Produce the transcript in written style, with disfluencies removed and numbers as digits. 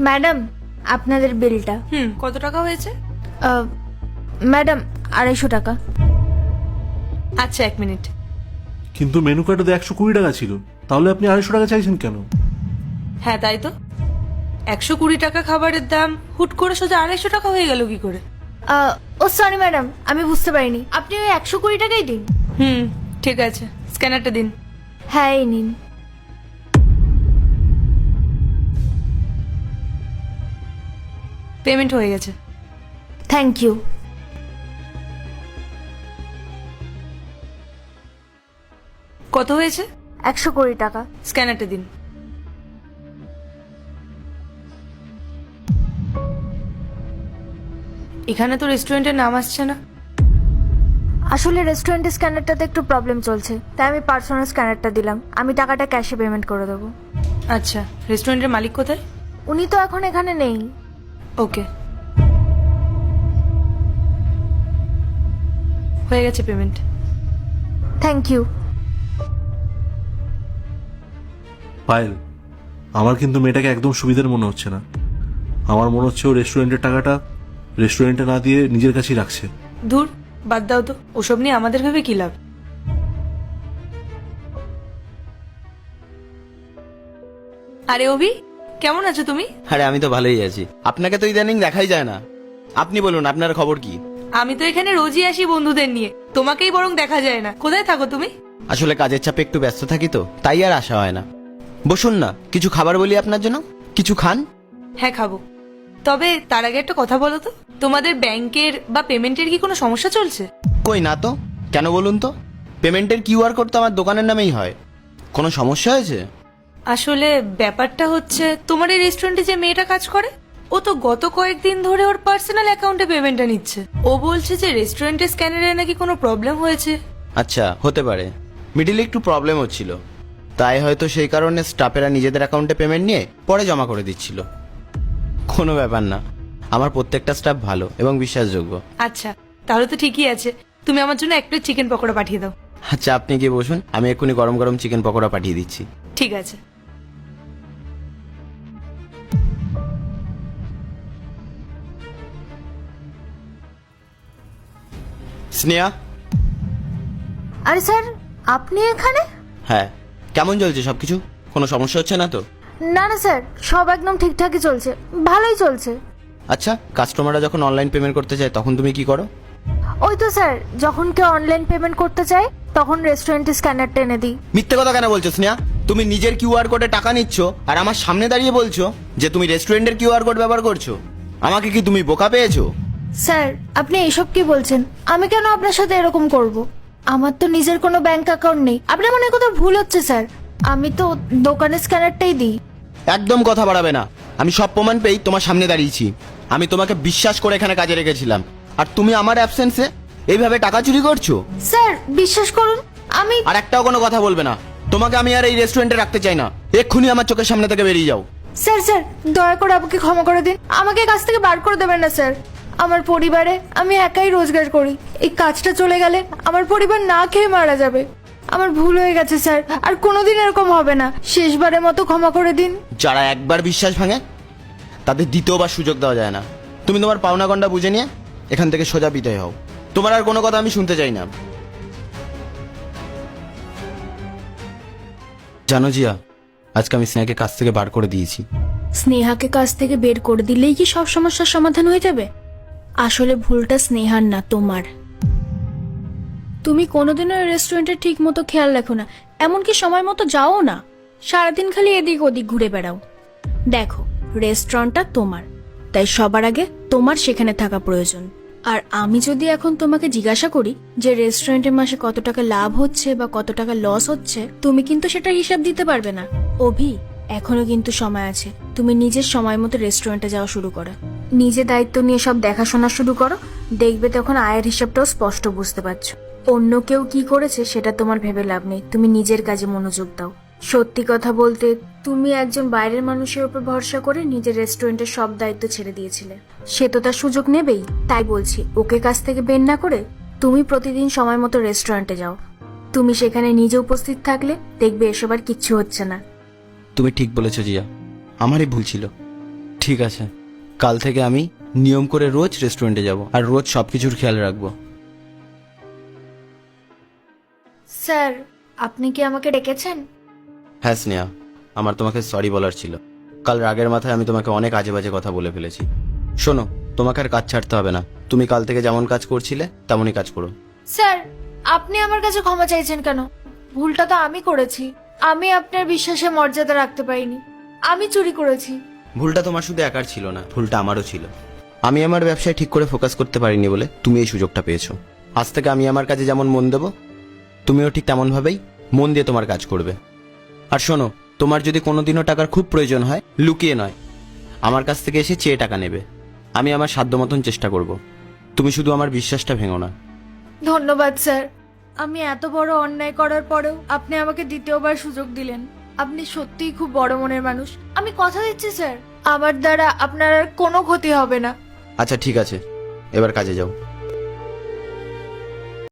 Madam, আপনাদের বিলটা। কত টাকা হয়েছে? ম্যাডাম, 250 টাকা। আচ্ছা, 1 মিনিট। কিন্তু মেনু কার্ডে তো 120 টাকা ছিল, তাহলে আপনি 250 টাকা চাইছেন কেন? হ্যাঁ, তাই তো। 120 টাকা খাবারের দাম হুট করে সোজা 250 টাকা হয়ে গেল কি করে? ও সরি ম্যাডাম, আমি বুঝতে পারিনি। আপনি ওই 120 টাকাই দিন। ঠিক আছে, স্ক্যানারটা দিন। হ্যাঁ, এই নিন। পেমেন্ট হয়ে গেছে। Thank you. কত হয়েছে? 120 টাকা। স্ক্যানারটা দিন। এখানে তো রেস্টুরেন্টের নাম আসছে না। আসলে রেস্টুরেন্টের স্ক্যানারটাতে একটু প্রবলেম চলছে, তাই আমি পার্সোনাল স্ক্যানারটা দিলাম। আমি টাকাটা ক্যাশে পেমেন্ট করে দেবো। আচ্ছা, রেস্টুরেন্টের মালিক কোথায়? উনি তো এখন এখানে নেই। ওকে, হয়ে গেছে পেমেন্ট। Thank you. পায়েল, আমার কিন্তু মেয়েটাকে একদম সুবিধার মনে হচ্ছে না। আমার মনে হচ্ছে ও রেস্টুরেন্টের টাকাটা রেস্টুরেন্টে না দিয়ে নিজের কাছেই রাখছে। ধুর, বাদ দাও তো, ওসব নিয়ে আমাদের ভেবে কি লাভ। আরে অভি, কেমন আছো তুমি? আরে আমি তো ভালোই আছি। আপনাকে তো ইদানিং দেখাই যায় না। আপনি বলুন, আপনার খবর কি? আমি তো এখানে রোজই আসি বন্ধুদের নিয়ে, তোমাকেই বরং দেখা যায় না। কোথায় থাকো তুমি? আসলে কাজের চাপে একটু ব্যস্ত থাকি তো, তাই আর আসা হয় না। বসুন না, কিছু খাবার বলি আপনার জন্য, কিছু খান। হ্যাঁ, খাবো। তবে তার আগে একটা কথা বলো তো, তোমাদের ব্যাংকের বা পেমেন্টের কি কোনো সমস্যা চলছে? কই না তো, কেন বলুন তো? পেমেন্টের কিউআর কোড তো আমার দোকানের নামেই হয়। কোনো সমস্যা হয়েছে? আসলে ব্যাপারটা হচ্ছে, তোমার এই রেস্টুরেন্টে যে মেয়েটা কাজ করে, ও তো গত কয়েকদিন ধরে ওর পার্সোনাল অ্যাকাউন্টে পেমেন্টটা নিচ্ছে। ও বলছে যে রেস্টুরেন্টের স্ক্যানারে নাকি কোনো প্রবলেম হয়েছে। আচ্ছা, হতে পারে। মিডিলে একটু প্রবলেম হচ্ছিল, তাই হয়তো সেই কারণে স্টাফেরা নিজেদের অ্যাকাউন্টে পেমেন্ট নিয়ে পরে জমা করে দিচ্ছিল। কোনো ব্যাপার না, আমার প্রত্যেকটা স্টাফ ভালো এবং বিশ্বাসযোগ্য। আচ্ছা, তাহলে তো ঠিকই আছে। তুমি আমার জন্য 1 প্লেট চিকেন পকোড়া পাঠিয়ে দাও। আচ্ছা, আপনি গিয়ে বসুন, আমি এক্ষুনি গরম গরম চিকেন পকোড়া পাঠিয়ে দিচ্ছি। ঠিক আছে। স্নেহা। আরে স্যার, আপনি এখানে? হ্যাঁ, কেমন চলছে সবকিছু? কোনো সমস্যা হচ্ছে না তো? না না স্যার, সব একদম ঠিকঠাকই চলছে, ভালোই চলছে। আচ্ছা, কাস্টমাররা যখন অনলাইন পেমেন্ট করতে চায় তখন তুমি কি করো? ওই তো স্যার, যখন কেউ অনলাইন পেমেন্ট করতে চায় তখন রেস্টুরেন্টে স্ক্যানারটা এনে দিই। মিথ্যে কথা কেন বলছো স্নেহা? তুমি নিজের কিউআর কোডে টাকা নিচ্ছ আর আমার সামনে দাঁড়িয়ে বলছো যে তুমি রেস্টুরেন্টের কিউআর কোড ব্যবহার করছো। আমাকে কি তুমি বোকা পেয়েছো? স্যার, আপনি এইসব কি বলছেন? আমি কেন আপনার সাথে এরকম করব? আমার তো নিজের কোনো ব্যাংক অ্যাকাউন্ট নেই। আপনার মনে হয় কোথাও ভুল হচ্ছে স্যার। আমি তো দোকানের স্ক্যানারটাই দিই। একদম কথা বাড়াবে না। আমি সব প্রমাণ পেয়েই তোমার সামনে দাঁড়িয়েছি। আমি তোমাকে বিশ্বাস করে এখানে কাজে রেখেছিলাম, আর তুমি আমার অ্যাবসেন্সে এইভাবে টাকা চুরি করছো। স্যার, বিশ্বাস করুন, আমি আর একটাও কোনো কথা বলবে না। তোমাকে আমি আর এই রেস্টুরেন্টে রাখতে চাই না। এক্ষুনি আমার চোখের সামনে থেকে বেরিয়ে যাও। স্যার স্যার, দয়া করে আমাকে ক্ষমা করে দিন। আমাকে কাজ থেকে বার করে দেবেন না স্যার। আমার পরিবারে আমি একাই রোজগার করি। এই কাজটা চলে গেলে আমার পরিবার না খেয়ে মারা যাবে। আমার ভুল হয়ে গেছে স্যার, আর কোনোদিন এরকম হবে না। শেষবারের মতো ক্ষমা করে দিন। যারা একবার বিশ্বাস ভাঙে তাদের দ্বিতীয়বার সুযোগ দেওয়া যায় না। তুমি তোমার পাওনা গন্ডা বুঝে নিয়ে এখান থেকে সোজা বিদায় হও। তোমার আর কোনো কথা আমি শুনতে চাই না। জানো জিয়া, আজকে আমি স্নেহাকে কাজ থেকে বার করে দিয়েছি। স্নেহাকে কাজ থেকে বের করে দিলেই কি সব সমস্যার সমাধান হয়ে যাবে? আসলে ভুলটা স্নেহার না, তোমার। তুমি কোনোদিনও রেস্টুরেন্টে ঠিক মতো খেয়াল রাখো না, এমনকি সময় মতো যাও না। সারাদিন খালি এদিক ওদিক ঘুরে বেড়াও। দেখো, রেস্টুরেন্টটা তোমার, তাই সবার আগে তোমার সেখানে থাকা প্রয়োজন। আর আমি যদি এখন তোমাকে জিজ্ঞাসা করি যে রেস্টুরেন্টের মাসে কত টাকা লাভ হচ্ছে বা কত টাকা লস হচ্ছে, তুমি কিন্তু সেটা হিসাব দিতে পারবে না। অভি, এখনো কিন্তু সময় আছে। তুমি নিজের সময় মতো রেস্টুরেন্টে যাওয়া শুরু করো। নিজে দায়িত্ব নিয়ে সব দেখাশোনা শুরু করো। দেখবে তখন আয়ের হিসাবটাও স্পষ্ট বুঝতে পারছো। অন্য কেউ কি করেছে সেটা তোমার ভেবে লাভ নেই। তুমি নিজের কাজে মনোযোগ দাও। সত্যি কথা বলতে, তুমি একজন বাইরের মানুষের উপর ভরসা করে নিজের রেস্টুরেন্টের সব দায়িত্ব ছেড়ে দিয়েছিলে। সে তো তার সুযোগ নেবেই। তাই বলছি, ওকে কাছ থেকে বের না করে তুমি প্রতিদিন সময় মতো রেস্টুরেন্টে যাও। তুমি সেখানে নিজে উপস্থিত থাকলে দেখবে এসব আর কিচ্ছু হচ্ছে না। তুমি ঠিক বলেছো জিয়া, আমারই ভুল ছিল। ঠিক আছে, কাল থেকে আমি নিয়ম করে রোজ রেস্টুরেন্টে যাব আর রোজ সব কিছুর খেয়াল রাখবো। স্যার, আপনি কি আমাকে ডেকেছেন? হ্যাঁ স্নেহা, আমার তোমাকে সরি বলার ছিল। কাল রাগের মাথায় আমি তোমাকে অনেক আজে বাজে কথা বলে ফেলেছি। শোনো, তোমাকে আর কাজ ছাড়তে হবে না। তুমি কাল থেকে যেমন কাজ করছিলে তেমনই কাজ করো। স্যার, আপনি আমার কাছে ক্ষমা চাইছেন কেন? ভুলটা তো আমি করেছি। আমি আপনার বিশ্বাসে মর্যাদা রাখতে পারিনি। আমি চুরি করেছি। ভুলটা তোমার শুধু একার ছিল না, ভুলটা আমারও ছিল। আমি আমার ব্যবসায় ঠিক করে ফোকাস করতে পারিনি বলে তুমি এই সুযোগটা পেয়েছো। আজ থেকে আমি আমার কাজে যেমন মন দেবো, তুমিও ঠিক তেমনভাবেই মন দিয়ে তোমার কাজ করবে। আর শোনো, তোমার যদি কোনোদিনও টাকার খুব প্রয়োজন হয়, লুকিয়ে নয়, আমার কাছ থেকে এসে চেয়ে টাকা নেবে। আমি আমার সাধ্য মতন চেষ্টা করব। তুমি শুধু আমার বিশ্বাসটা ভেঙো না। ধন্যবাদ স্যার। আমি এত বড় অন্যায় করার পরেও আপনি আমাকে দ্বিতীয়বার সুযোগ দিলেন। আপনি সত্যিই খুব বড় মনের মানুষ। আমি কথা দিচ্ছি স্যার, আমার দ্বারা আপনার আর কোনো ক্ষতি হবে না। আচ্ছা ঠিক আছে, এবার কাজে যাও।